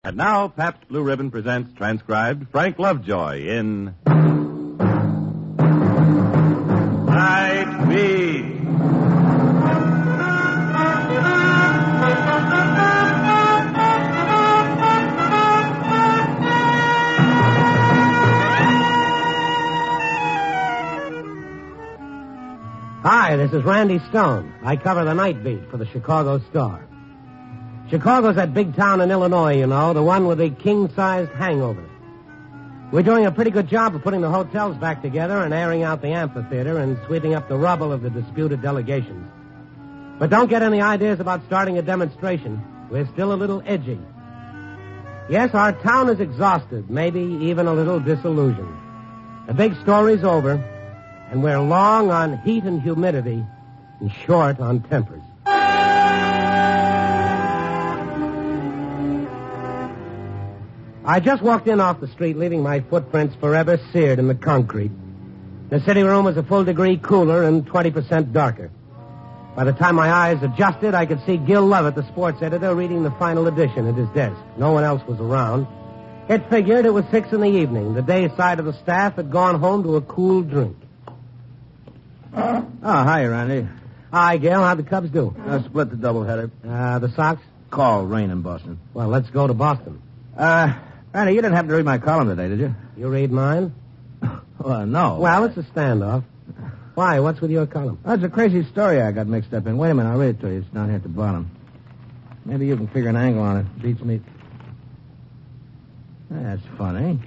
And now, Pabst Blue Ribbon presents transcribed Frank Lovejoy in Night Beat. Hi, this is Randy Stone. I cover the night beat for the Chicago Star. Chicago's that big town in Illinois, you know, the one with the king-sized hangover. We're doing a pretty good job of putting the hotels back together and airing out the amphitheater and sweeping up the rubble of the disputed delegations. But don't get any ideas about starting a demonstration. We're still a little edgy. Yes, our town is exhausted, maybe even a little disillusioned. The big story's over, and we're long on heat and humidity and short on tempers. I just walked in off the street, leaving my footprints forever seared in the concrete. The sitting room was a full degree cooler and 20% darker. By the time my eyes adjusted, I could see Gil Lovett, the sports editor, reading the final edition at his desk. No one else was around. It figured it was 6 p.m. The day side of the staff had gone home to a cool drink. Oh, hi, Randy. Hi, Gil. How'd the Cubs do? Split the doubleheader. The Sox? Call rain in Boston. Well, let's go to Boston. Randy, you didn't happen to read my column today, did you? You read mine? No. Well, it's a standoff. Why? What's with your column? That's a crazy story I got mixed up in. Wait a minute, I'll read it to you. It's down here at the bottom. Maybe you can figure an angle on it. Beats me. That's funny.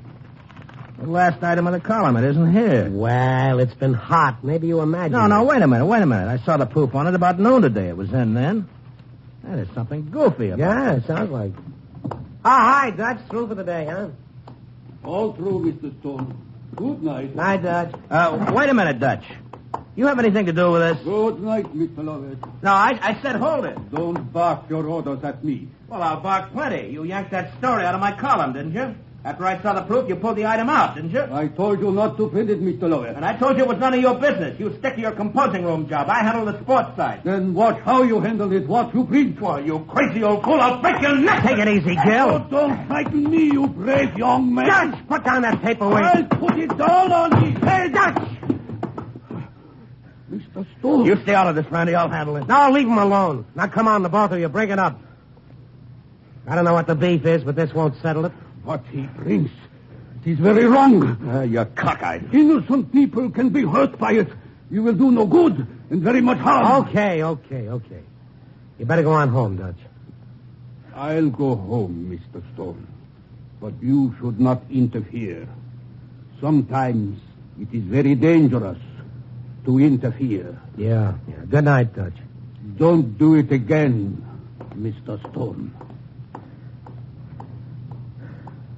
The last item of the column, it isn't here. Well, it's been hot. Maybe you imagine. No, wait a minute. I saw the proof on it about noon today. It was in then. There's something goofy about it. Yeah, it sounds like. Oh, hi, Dutch. Through for the day, huh? All through, Mr. Stone. Good night. Night, Dutch. Wait a minute, Dutch. You have anything to do with this? Good night, Mr. Lovett. No, I said hold it. Don't bark your orders at me. Well, I'll bark plenty. You yanked that story out of my column, didn't you? After I saw the proof, you pulled the item out, didn't you? I told you not to print it, Mr. Lovett. And I told you it was none of your business. You stick to your composing room job. I handle the sports side. Then watch how you handle it, what you print. Well, you crazy old fool, I'll break your neck. Take it easy, Gil. Oh, don't frighten me, you brave young man. Dutch, put down that paperweight. I'll put it down on me. Hey, Dutch! Mr. Stone. You stay out of this, Randy. I'll handle it. No, leave him alone. Now, come on, the both of you. Break it up. I don't know what the beef is, but this won't settle it. What he brings, it is very wrong. You're cockeyed. Innocent people can be hurt by it. You will do no good and very much harm. Okay. You better go on home, Dutch. I'll go home, Mr. Stone. But you should not interfere. Sometimes it is very dangerous to interfere. Yeah. Good night, Dutch. Don't do it again, Mr. Stone.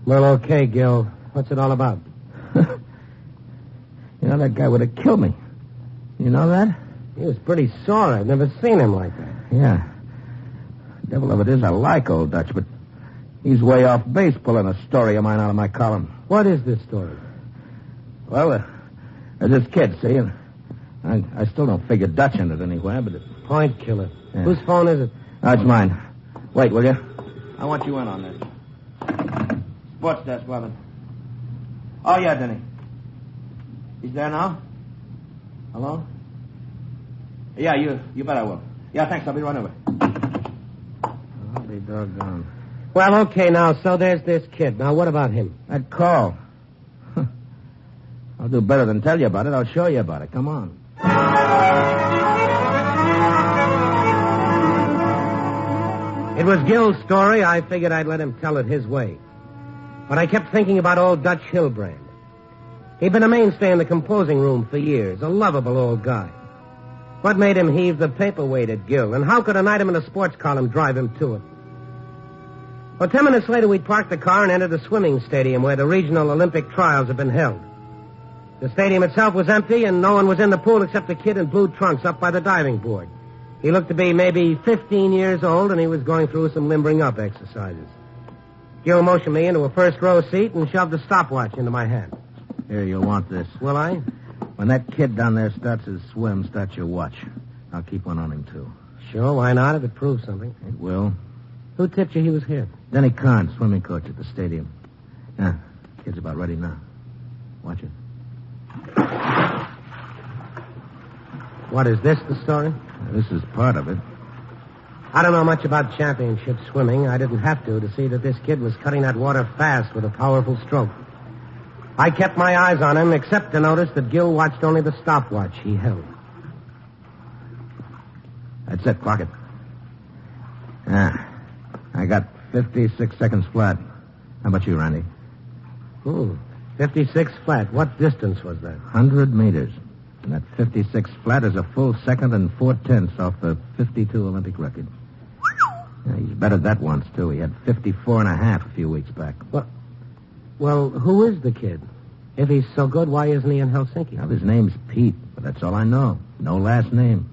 Well, okay, Gil. What's it all about? You know, that guy would have killed me. You know that? He was pretty sore. I've never seen him like that. Yeah. Devil of it is, I like old Dutch, but he's way off base pulling a story of mine out of my column. What is this story? Well, there's this kid, see, and I still don't figure Dutch in it anywhere, but Point killer. Yeah. Whose phone is it? It's mine. Wait, will you? I want you in on this. Sports desk, Lovett. Oh, yeah, Denny. He's there now? Hello? Yeah, you bet I will. Yeah, thanks. I'll be right over. I'll be doggone. Well, okay, now, so there's this kid. Now, what about him? That call. I'll do better than tell you about it. I'll show you about it. Come on. It was Gil's story. I figured I'd let him tell it his way. But I kept thinking about old Dutch Hillbrand. He'd been a mainstay in the composing room for years, a lovable old guy. What made him heave the paperweight at Gil, and how could an item in a sports column drive him to it? Well, 10 minutes later, we parked the car and entered the swimming stadium where the regional Olympic trials had been held. The stadium itself was empty, and no one was in the pool except the kid in blue trunks up by the diving board. He looked to be maybe 15 years old, and he was going through some limbering up exercises. Gil motioned me into a first-row seat and shoved a stopwatch into my hand. Here, you'll want this. Will I? When that kid down there starts his swim, start your watch. I'll keep one on him, too. Sure, why not, if it proves something. It will. Who tipped you he was here? Denny Carnes, swimming coach at the stadium. Yeah, kid's about ready now. Watch it. What, is this the story? This is part of it. I don't know much about championship swimming. I didn't have to see that this kid was cutting that water fast with a powerful stroke. I kept my eyes on him, except to notice that Gil watched only the stopwatch he held. That's it, clock it. I got 56 seconds flat. How about you, Randy? 56 flat. What distance was that? 100 meters. And that 56 flat is a full second and 4/10 off the 52 Olympic record. Yeah, he's bettered that once, too. He had 54.5 a few weeks back. Well, who is the kid? If he's so good, why isn't he in Helsinki? Well, his name's Pete, but that's all I know. No last name.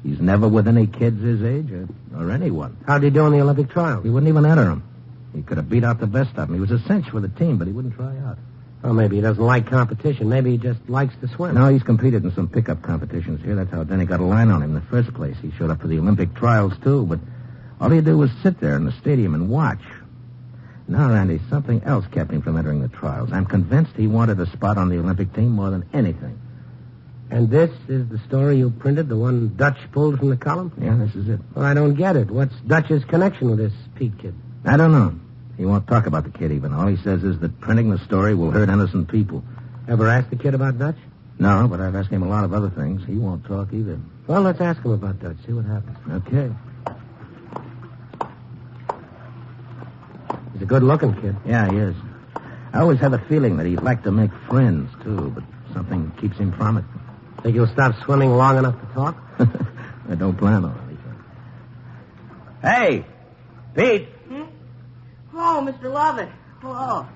He's never with any kids his age or anyone. How'd he do in the Olympic trials? He wouldn't even enter them. He could have beat out the best of them. He was a cinch for the team, but he wouldn't try out. Oh, maybe he doesn't like competition. Maybe he just likes to swim. No, he's competed in some pickup competitions here. That's how Denny got a line on him in the first place. He showed up for the Olympic trials, too, but all he'd do was sit there in the stadium and watch. Now, Randy, something else kept him from entering the trials. I'm convinced he wanted a spot on the Olympic team more than anything. And this is the story you printed, the one Dutch pulled from the column? Yeah, this is it. Well, I don't get it. What's Dutch's connection with this Pete kid? I don't know. He won't talk about the kid even. All he says is that printing the story will hurt innocent people. Ever asked the kid about Dutch? No, but I've asked him a lot of other things. He won't talk either. Well, let's ask him about Dutch. See what happens. Okay. He's a good-looking kid. Yeah, he is. I always have a feeling that he'd like to make friends, too, but something keeps him from it. Think he'll stop swimming long enough to talk? I don't plan on it. Hey, Pete. Oh, Mr. Lovett. Hello.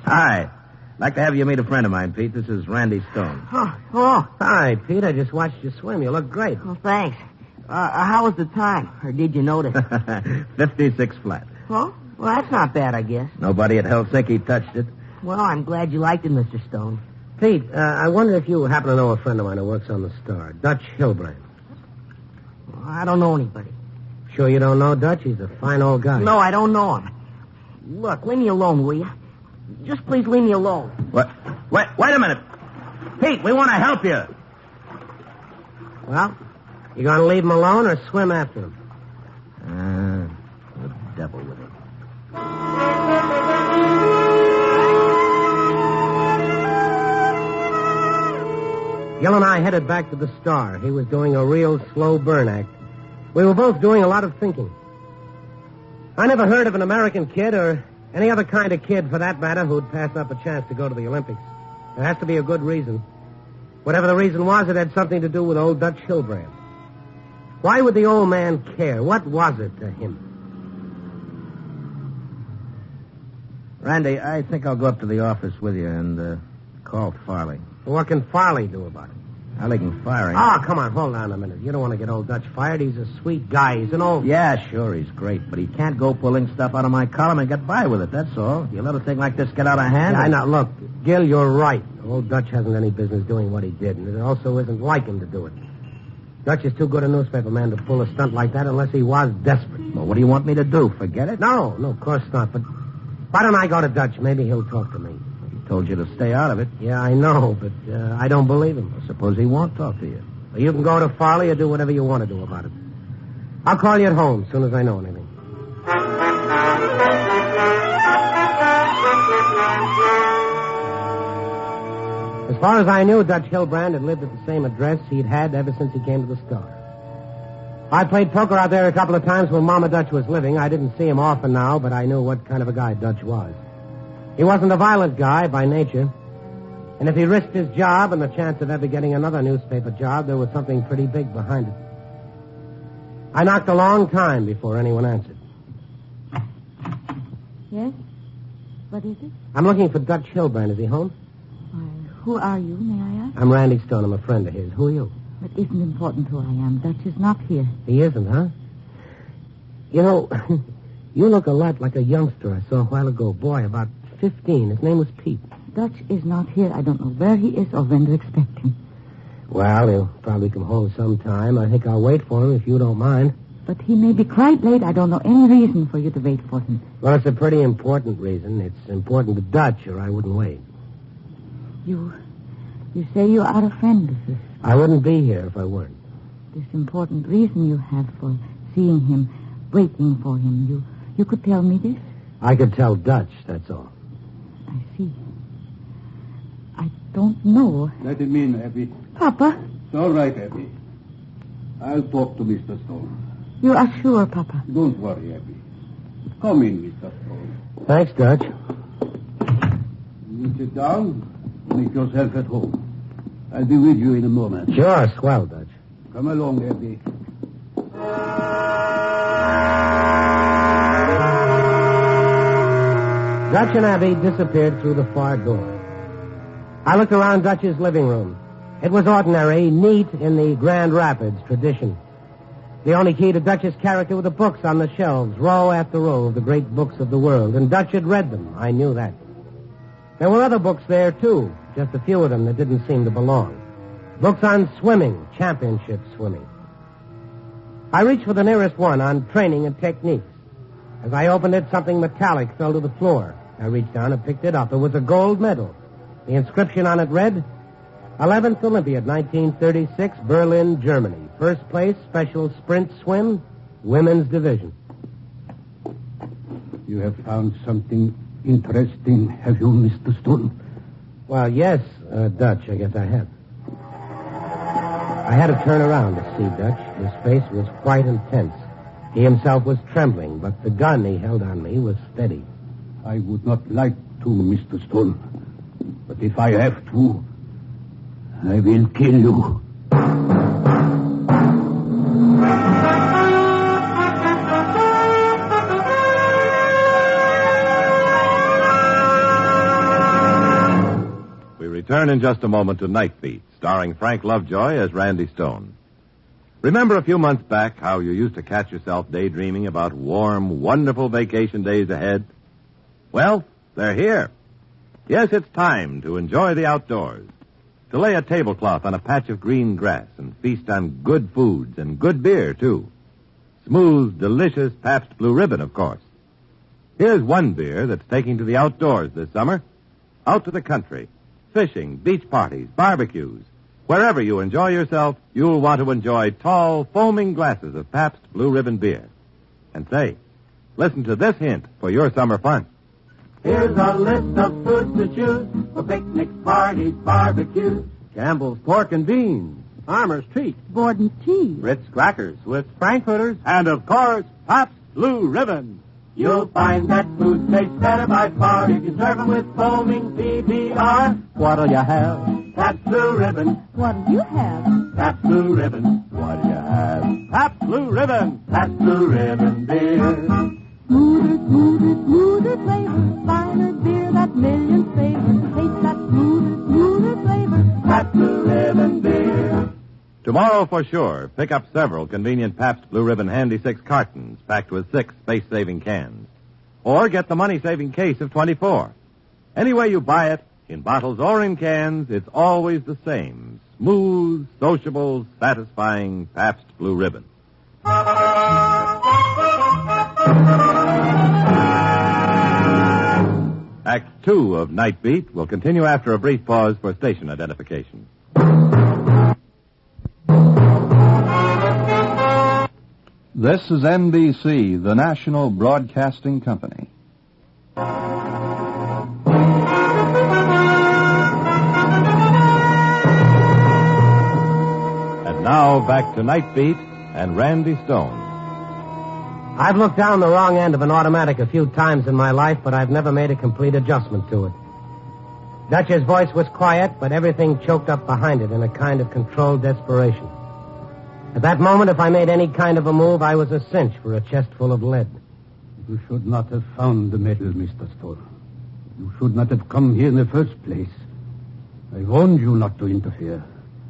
Hi. Like to have you meet a friend of mine, Pete. This is Randy Stone. Oh, Hi, Pete. I just watched you swim. You look great. well, thanks. How was the time? Or did you notice? 56 flat. Well, that's not bad, I guess. Nobody at Helsinki touched it. Well, I'm glad you liked it, Mr. Stone. Pete, I wonder if you happen to know a friend of mine who works on the Star, Dutch Hilbrand. Well, I don't know anybody. Sure you don't know Dutch? He's a fine old guy. No, I don't know him. Look, leave me alone, will you? Just please leave me alone. What? Wait a minute. Pete, we want to help you. Well, you going to leave him alone or swim after him? The devil with him. Gil and I headed back to the Star. He was doing a real slow burn act. We were both doing a lot of thinking. I never heard of an American kid, or any other kind of kid for that matter, who'd pass up a chance to go to the Olympics. There has to be a good reason. Whatever the reason was, it had something to do with old Dutch Hilbrand. Why would the old man care? What was it to him? Randy, I think I'll go up to the office with you and call Farley. What can Farley do about it? Well, he can fire him. Oh, come on, hold on a minute. You don't want to get old Dutch fired. He's a sweet guy. He's an old... Yeah, sure, he's great, but he can't go pulling stuff out of my column and get by with it, that's all. You let a thing like this get out of hand... Yeah, I know. Look, Gil, you're right. Old Dutch hasn't any business doing what he did, and it also isn't like him to do it. Dutch is too good a newspaper man to pull a stunt like that unless he was desperate. Well, what do you want me to do, forget it? No, of course not, but why don't I go to Dutch? Maybe he'll talk to me. He told you to stay out of it. Yeah, I know, but I don't believe him. Well, suppose he won't talk to you. Well, you can go to Farley or do whatever you want to do about it. I'll call you at home as soon as I know anything. As far as I knew, Dutch Hilbrand had lived at the same address he'd had ever since he came to the Star. I played poker out there a couple of times when Mama Dutch was living. I didn't see him often now, but I knew what kind of a guy Dutch was. He wasn't a violent guy by nature. And if he risked his job and the chance of ever getting another newspaper job, there was something pretty big behind it. I knocked a long time before anyone answered. Yes? What is it? I'm looking for Dutch Hilbrand. Is he home? Why, who are you, may I ask? I'm Randy Stone. I'm a friend of his. Who are you? It isn't important who I am. Dutch is not here. He isn't, huh? You know, you look a lot like a youngster I saw a while ago. Boy, about 15. His name was Pete. Dutch is not here. I don't know where he is or when to expect him. Well, he'll probably come home sometime. I think I'll wait for him if you don't mind. But he may be quite late. I don't know any reason for you to wait for him. Well, it's a pretty important reason. It's important to Dutch, or I wouldn't wait. You say you are a friend of his. I wouldn't be here if I weren't. This important reason you have for seeing him, waiting for him. You could tell me this? I could tell Dutch, that's all. I see. I don't know. Let him in, Abby. Papa? It's all right, Abby. I'll talk to Mr. Stone. You are sure, Papa? Don't worry, Abby. Come in, Mr. Stone. Thanks, Dutch. You sit down. Make yourself at home. I'll be with you in a moment. Sure, swell, Dutch. Come along, Abby. Dutch and Abby disappeared through the far door. I looked around Dutch's living room. It was ordinary, neat in the Grand Rapids tradition. The only key to Dutch's character were the books on the shelves, row after row of the great books of the world, and Dutch had read them. I knew that. There were other books there, too, just a few of them that didn't seem to belong. Books on swimming, championship swimming. I reached for the nearest one on training and techniques. As I opened it, something metallic fell to the floor. I reached down and picked it up. It was a gold medal. The inscription on it read, 11th Olympiad, 1936, Berlin, Germany. First place, special sprint swim, women's division. You have found something interesting, have you, Mr. Stone? Well, yes, Dutch, I guess I have. I had to turn around to see Dutch. His face was quite intense. He himself was trembling, but the gun he held on me was steady. I would not like to, Mr. Stone. But if I have to, I will kill you. We return in just a moment to Night Beat, starring Frank Lovejoy as Randy Stone. Remember a few months back how you used to catch yourself daydreaming about warm, wonderful vacation days ahead? Well, they're here. Yes, it's time to enjoy the outdoors, to lay a tablecloth on a patch of green grass and feast on good foods and good beer, too. Smooth, delicious Pabst Blue Ribbon, of course. Here's one beer that's taking to the outdoors this summer. Out to the country. Fishing, beach parties, barbecues. Wherever you enjoy yourself, you'll want to enjoy tall, foaming glasses of Pabst Blue Ribbon beer. And say, listen to this hint for your summer fun. Here's a list of foods to choose for picnics, parties, barbecues. Campbell's Pork and Beans. Farmer's Treat. Borden cheese. Ritz Crackers with Frankfurters. And, of course, Pabst Blue Ribbon. You'll find that food tastes better by far if you serve them with foaming PBR. What'll you have? Pabst Blue Ribbon. What do you have? Pabst Blue Ribbon. What'll you have? Pabst Blue Ribbon. Pabst Blue Ribbon beer. Smoother flavor. Finer beer that millions favor. Taste that smoother flavor. Pabst Blue Ribbon beer. Tomorrow, for sure, pick up several convenient Pabst Blue Ribbon Handy 6 cartons packed with 6 space-saving cans. Or get the money-saving case of 24. Any way you buy it, in bottles or in cans, it's always the same. Smooth, sociable, satisfying Pabst Blue Ribbon. Act 2 of Night Beat will continue after a brief pause for station identification. This is NBC, the national broadcasting company. And now back to Night Beat and Randy Stone. I've looked down the wrong end of an automatic a few times in my life, but I've never made a complete adjustment to it. Dutch's voice was quiet, but everything choked up behind it in a kind of controlled desperation. At that moment, if I made any kind of a move, I was a cinch for a chest full of lead. You should not have found the medal, Mr. Stone. You should not have come here in the first place. I warned you not to interfere.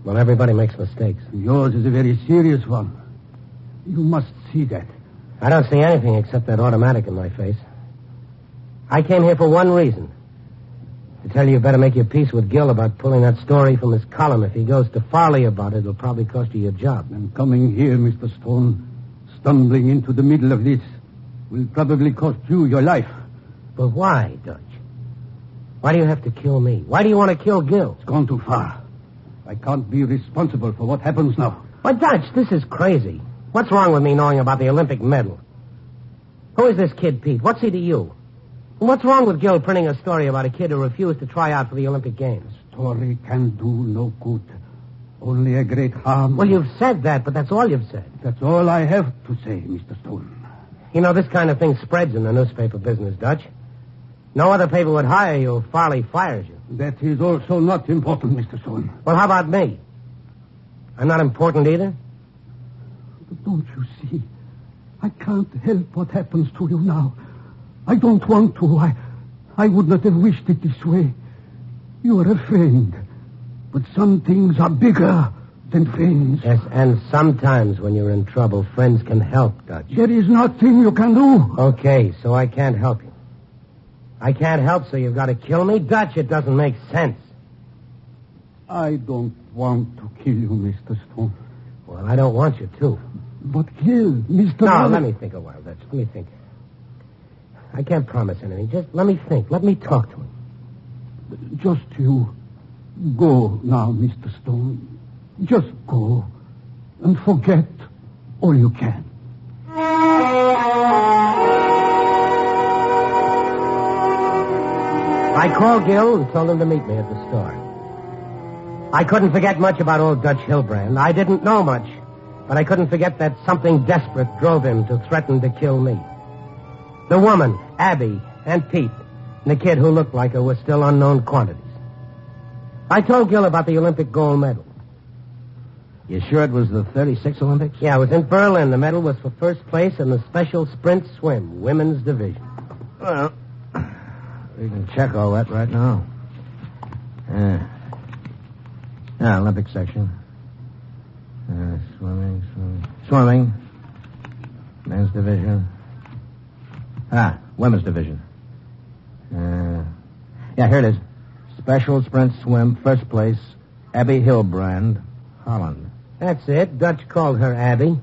Well, everybody makes mistakes. Yours is a very serious one. You must see that. I don't see anything except that automatic in my face. I came here for one reason. I tell you better make your peace with Gil about pulling that story from his column. If he goes to Farley about it, it'll probably cost you your job. And coming here, Mr. Stone, stumbling into the middle of this, will probably cost you your life. But why, Dutch? Why do you have to kill me? Why do you want to kill Gil? It's gone too far. I can't be responsible for what happens now. But, Dutch, this is crazy. What's wrong with me knowing about the Olympic medal? Who is this kid, Pete? What's he to you? And what's wrong with Gil printing a story about a kid who refused to try out for the Olympic Games? Story can do no good. Only a great harm. Well, you've said that, but that's all you've said. That's all I have to say, Mr. Stone. You know, this kind of thing spreads in the newspaper business, Dutch. No other paper would hire you if Farley fires you. That is also not important, Mr. Stone. Well, how about me? I'm not important either? But don't you see? I can't help what happens to you now. I don't want to. I would not have wished it this way. You are a friend. But some things are bigger than friends. Yes, and sometimes when you're in trouble, friends can help, Dutch. There is nothing you can do. Okay, so I can't help you. I can't help, so you've got to kill me? Dutch, it doesn't make sense. I don't want to kill you, Mr. Stone. Well, I don't want you to. But kill Mr. No, let me think a while, Dutch. Let me think. I can't promise anything. Just let me think. Let me talk to him. Just you. Go now, Mr. Stone. Just go. And forget all you can. I called Gil and told him to meet me at the store. I couldn't forget much about old Dutch Hillbrand. I didn't know much, but I couldn't forget that something desperate drove him to threaten to kill me. The woman, Abby, and Pete, and the kid who looked like her were still unknown quantities. I told Gil about the Olympic gold medal. You sure it was the 36 Olympics? Yeah, it was in Berlin. The medal was for first place in the special sprint swim, women's division. Well, we can check all that right now. Olympic section. Swimming. Men's division. Women's division. Here it is. Special sprint swim, first place, Abby Hillbrand, Holland. That's it. Dutch called her Abby.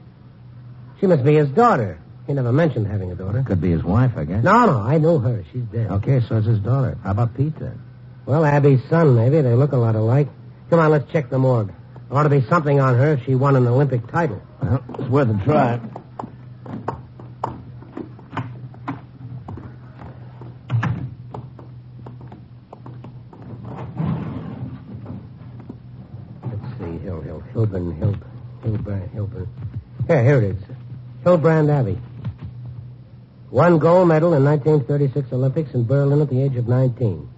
She must be his daughter. He never mentioned having a daughter. Could be his wife, I guess. No, I knew her. She's dead. Okay, so it's his daughter. How about Pete, then? Well, Abby's son, maybe. They look a lot alike. Come on, let's check the morgue. There ought to be something on her if she won an Olympic title. Well, it's worth a try. Let's see, Hillbrand. Here it is. Hillbrand Abbey. Won gold medal in 1936 Olympics in Berlin at the age of 19.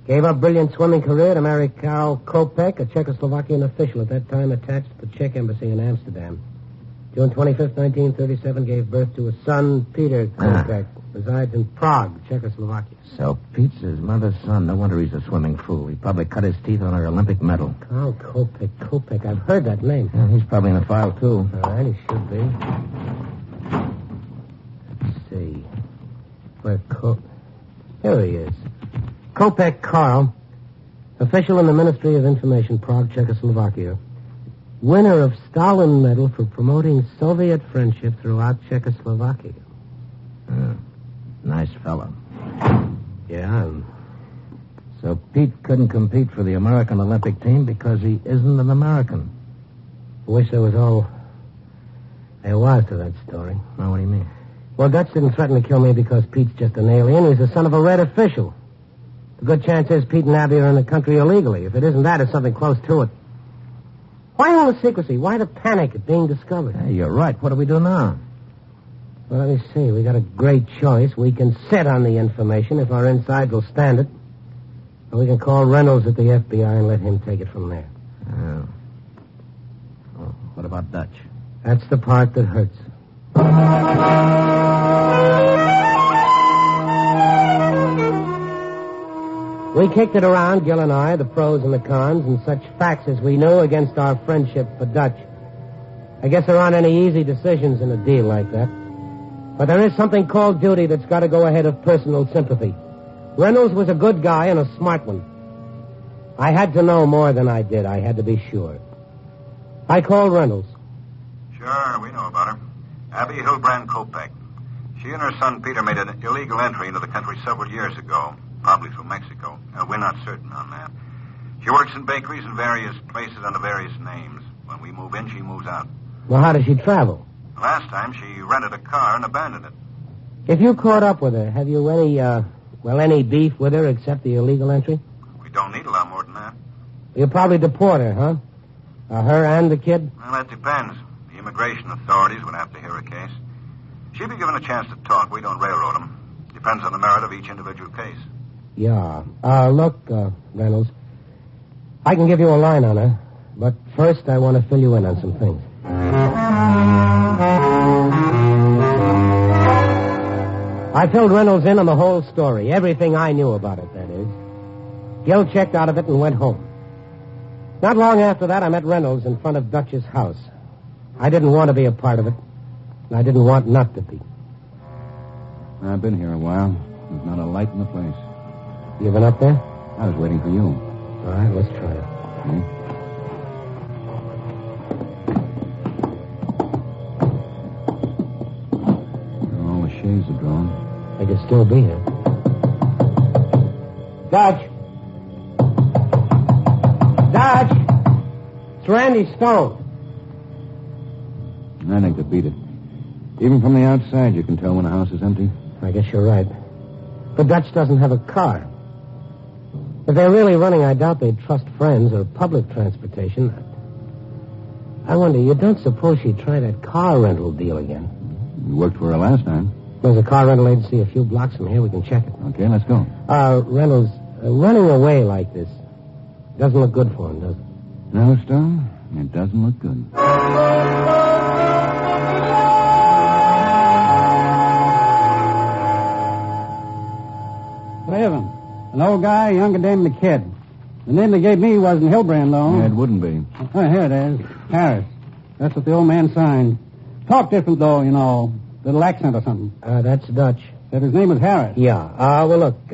Gave up brilliant swimming career to marry Karl Kopek, a Czechoslovakian official at that time attached to the Czech embassy in Amsterdam. June 25th, 1937, gave birth to a son, Peter Kopek. Resides in Prague, Czechoslovakia. So Pete's his mother's son. No wonder he's a swimming fool. He probably cut his teeth on her Olympic medal. Karl Kopek. I've heard that name. Yeah, he's probably in the file, too. All right, he should be. Let's see. Here he is. Kopek Karl, official in the Ministry of Information, Prague, Czechoslovakia. Winner of Stalin Medal for promoting Soviet friendship throughout Czechoslovakia. Nice fellow. Yeah. So Pete couldn't compete for the American Olympic team because he isn't an American. I wish there was all there was to that story. Well, what do you mean? Well, Dutch didn't threaten to kill me because Pete's just an alien. He's the son of a red official. The good chance is Pete and Abby are in the country illegally. If it isn't that, it's something close to it. Why all the secrecy? Why the panic at being discovered? Hey, you're right. What do we do now? Well, let me see. We got a great choice. We can sit on the information if our inside will stand it. Or we can call Reynolds at the FBI and let him take it from there. Oh. Well, what about Dutch? That's the part that hurts. We kicked it around, Gil and I, the pros and the cons, and such facts as we knew against our friendship for Dutch. I guess there aren't any easy decisions in a deal like that. But there is something called duty that's got to go ahead of personal sympathy. Reynolds was a good guy and a smart one. I had to know more than I did. I had to be sure. I called Reynolds. Sure, we know about her. Abby Hilbrand Kopek. She and her son Peter made an illegal entry into the country several years ago, probably through Mexico. We're not certain on that. She works in bakeries in various places under various names. When we move in, she moves out. Well, how does she travel? Last time, she rented a car and abandoned it. If you caught up with her, have you any beef with her except the illegal entry? We don't need a lot more than that. You'll probably deport her, huh? Her and the kid? Well, that depends. The immigration authorities would have to hear a case. She'd be given a chance to talk. We don't railroad them. Depends on the merit of each individual case. Yeah. Look, Reynolds, I can give you a line on her, but first I want to fill you in on some things. I filled Reynolds in on the whole story, everything I knew about it, that is. Gil checked out of it and went home. Not long after that, I met Reynolds in front of Dutch's house. I didn't want to be a part of it, and I didn't want not to be. I've been here a while. There's not a light in the place. You been up there? I was waiting for you. All right, let's try it. All the shades are drawn. I could still be here. Dutch! Dutch! It's Randy Stone. I think they beat it. Even from the outside, you can tell when a house is empty. I guess you're right. But Dutch doesn't have a car. If they're really running, I doubt they'd trust friends or public transportation. I wonder, you don't suppose she'd try that car rental deal again? You worked for her last time. There's a car rental agency a few blocks from here. We can check it. Okay, let's go. Reynolds, running away like this doesn't look good for him, does it? No, Stone, it doesn't look good. Raven. An old guy, younger than the kid. The name they gave me wasn't Hilbrand, though. Yeah, it wouldn't be. Oh, here it is. Harris. That's what the old man signed. Talk different, though, you know. Little accent or something. That's Dutch. Said his name was Harris. Yeah. Well, look.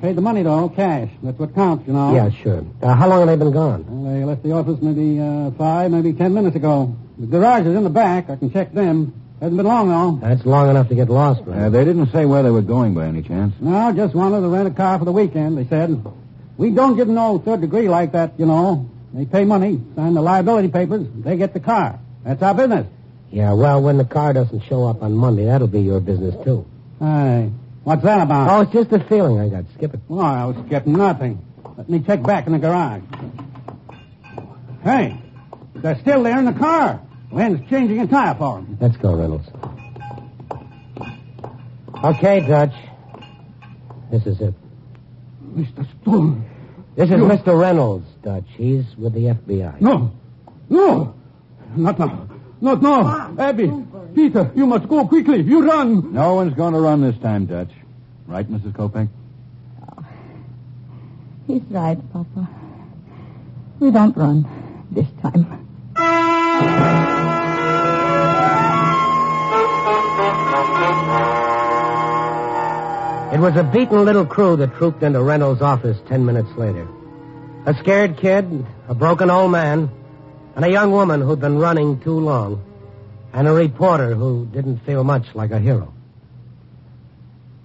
Paid the money, though, cash. That's what counts, you know. Yeah, sure. How long have they been gone? Well, they left the office maybe 5, maybe 10 minutes ago. The garage is in the back. I can check them. Hasn't been long, though. That's long enough to get lost, right? They didn't say where they were going by any chance. No, just wanted to rent a car for the weekend, they said. We don't give them no third degree like that, you know. They pay money, sign the liability papers, they get the car. That's our business. Yeah, well, when the car doesn't show up on Monday, that'll be your business, too. Hey, what's that about? Oh, it's just a feeling I got. Skip it. Oh, I was getting nothing. Let me check back in the garage. Hey, they're still there in the car. Len's changing a tire for them. Let's go, Reynolds. Okay, Dutch. This is it. Mr. Stone. This is Mr. Reynolds, Dutch. He's with the FBI. No. Not now. Not now. Abby, Peter, you must go quickly. You run. No one's going to run this time, Dutch. Right, Mrs. Kopek? He's right, Papa. We don't run this time. It was a beaten little crew that trooped into Reynolds' office 10 minutes later. A scared kid, a broken old man, and a young woman who'd been running too long, and a reporter who didn't feel much like a hero.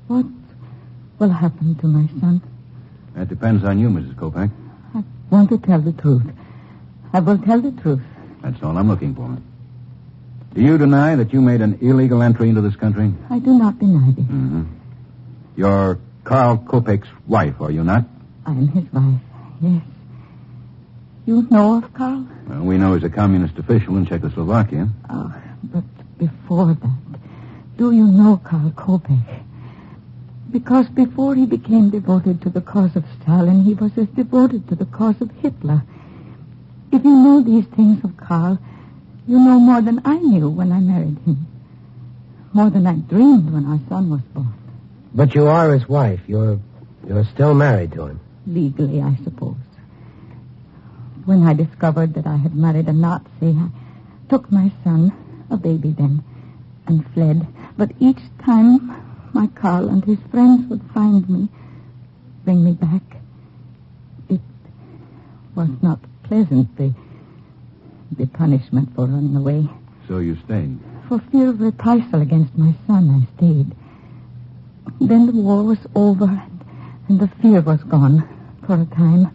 What will happen to my son? That depends on you, Mrs. Kopek. I want to tell the truth. I will tell the truth. That's all I'm looking for. Do you deny that you made an illegal entry into this country? I do not deny it. Mm-hmm. You're Carl Kopek's wife, are you not? I am his wife, yes. You know of Carl? Well, we know he's a communist official in Czechoslovakia. Oh, but before that, do you know Carl Kopek? Because before he became devoted to the cause of Stalin, he was as devoted to the cause of Hitler. If you know these things of Carl, you know more than I knew when I married him. More than I dreamed when our son was born. But you are his wife. You're still married to him. Legally, I suppose. When I discovered that I had married a Nazi, I took my son, a baby then, and fled. But each time my Carl and his friends would find me, bring me back. It was not pleasant, the punishment for running away. So you stayed? For fear of reprisal against my son, I stayed. Then the war was over, and the fear was gone for a time.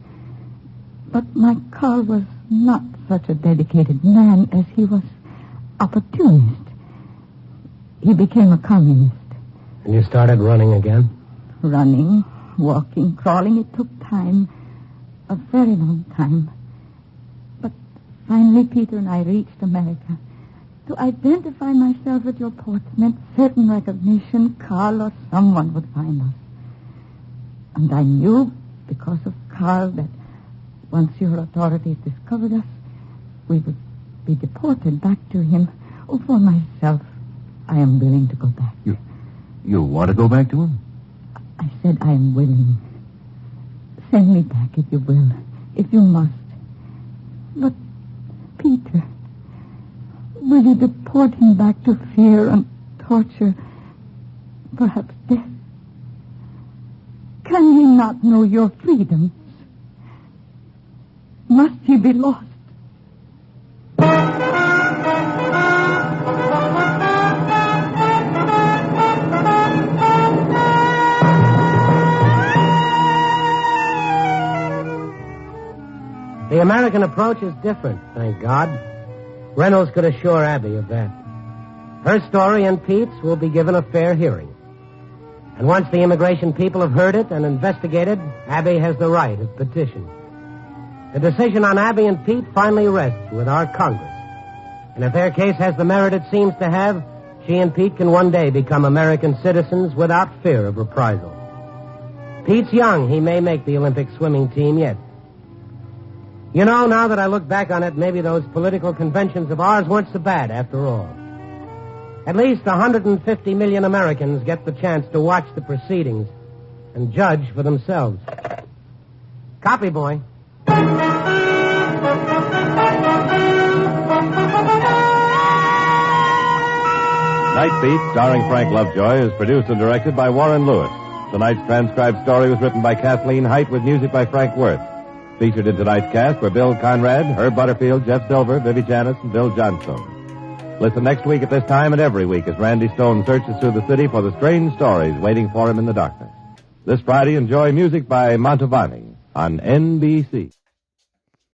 But my Carl was not such a dedicated man as he was opportunist. He became a communist. And you started running again? Running, walking, crawling. It took time. A very long time. But finally, Peter and I reached America. To identify myself at your port meant certain recognition. Carl or someone would find us. And I knew, because of Carl, that once your authorities discovered us, we would be deported back to him. Oh, for myself, I am willing to go back. You want to go back to him? I said I am willing. Send me back if you will, if you must. But, Peter, will you deport him back to fear and torture, perhaps death? Can he not know your freedoms? Must he be lost? The American approach is different, thank God. Reynolds could assure Abby of that. Her story and Pete's will be given a fair hearing. And once the immigration people have heard it and investigated, Abby has the right of petition. The decision on Abby and Pete finally rests with our Congress. And if their case has the merit it seems to have, she and Pete can one day become American citizens without fear of reprisal. Pete's young. He may make the Olympic swimming team yet. You know, now that I look back on it, maybe those political conventions of ours weren't so bad after all. At least 150 million Americans get the chance to watch the proceedings and judge for themselves. Copy, boy. Night Beat, starring Frank Lovejoy, is produced and directed by Warren Lewis. Tonight's transcribed story was written by Kathleen Height with music by Frank Worth. Featured in tonight's cast were Bill Conrad, Herb Butterfield, Jeff Silver, Vivi Janis, and Bill Johnstone. Listen next week at this time and every week as Randy Stone searches through the city for the strange stories waiting for him in the darkness. This Friday, enjoy music by Mantovani on NBC.